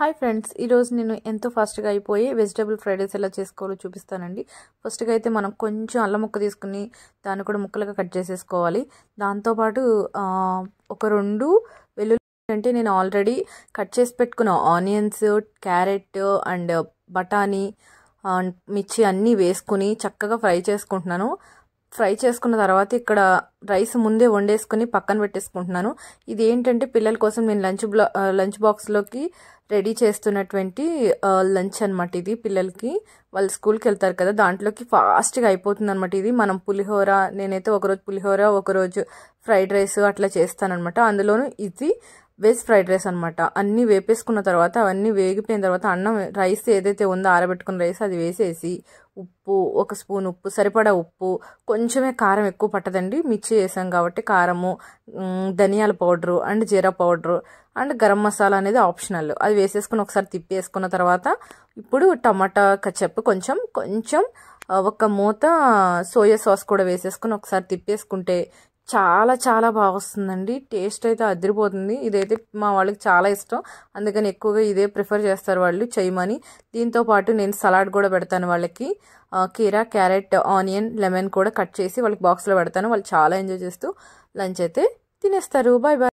Hi friends, ఈరోజు నేను ఎంతో ఫాస్ట్గా అయిపోయి వెజిటబుల్ ఫ్రైడ్ రైస్ ఎలా చేసుకోవాలో చూపిస్తానండి. ఫస్ట్గా అయితే మనం కొంచెం అల్లం ముక్క తీసుకుని దాన్ని కూడా ముక్కలుగా కట్ చేసేసుకోవాలి. దాంతోపాటు ఒక 2 వెల్లుల్లి అంటే నేను ఆల్రెడీ కట్ చేసి పెట్టుకున్న ఆనియన్స్, క్యారెట్ అండ్ బఠానీ, మిర్చి అన్నీ వేసుకుని చక్కగా ఫ్రై చేసుకుంటున్నాను. ఫ్రై చేసుకున్న తర్వాత ఇక్కడ రైస్ ముందే వండేసుకుని పక్కన పెట్టేసుకుంటున్నాను. ఇది ఏంటంటే పిల్లల కోసం నేను లంచ్ బాక్స్లోకి రెడీ చేస్తున్నటువంటి లంచ్ అనమాట. ఇది పిల్లలకి వాళ్ళు స్కూల్కి వెళ్తారు కదా, దాంట్లోకి ఫాస్ట్గా అయిపోతుంది అనమాట. ఇది మనం పులిహోర, నేనైతే ఒకరోజు పులిహోర ఒకరోజు ఫ్రైడ్ రైస్ అట్లా చేస్తానమాట. అందులోనూ ఇది వెజ్ ఫ్రైడ్ రైస్ అనమాట. అన్నీ వేపేసుకున్న తర్వాత అవన్నీ వేగిపోయిన తర్వాత అన్నం రైస్ ఏదైతే ఉందో ఆరబెట్టుకున్న రైస్ అది వేసేసి ఉప్పు, 1 స్పూన్ ఉప్పు, సరిపడా ఉప్పు, కొంచెమే కారం ఎక్కువ పట్టదండి, మిర్చి వేసాం కాబట్టి కారము, ధనియాల powder and jeera powder and garam masala అనేది ఆప్షనల్. అది వేసేసుకుని ఒకసారి తిప్పేసుకున్న తర్వాత ఇప్పుడు టమాటా కచప్ కొంచెం ఒక మూత సోయా సాస్ కూడా వేసేసుకుని ఒకసారి తిప్పేసుకుంటే చాలా చాలా బాగా వస్తుందండి. టేస్ట్ అయితే అదిరిపోతుంది. ఇదైతే మా వాళ్ళకి చాలా ఇష్టం, అందుకని ఎక్కువగా ఇదే ప్రిఫర్ చేస్తారు వాళ్ళు చేయమని. దీంతో పాటు నేను సలాడ్ కూడా పెడతాను వాళ్ళకి. కీరా, క్యారెట్, ఆనియన్, లెమన్ కూడా కట్ చేసి వాళ్ళకి బాక్స్లో పెడతాను. వాళ్ళు చాలా ఎంజాయ్ చేస్తూ లంచ్ అయితే తినేస్తారు. Bye bye.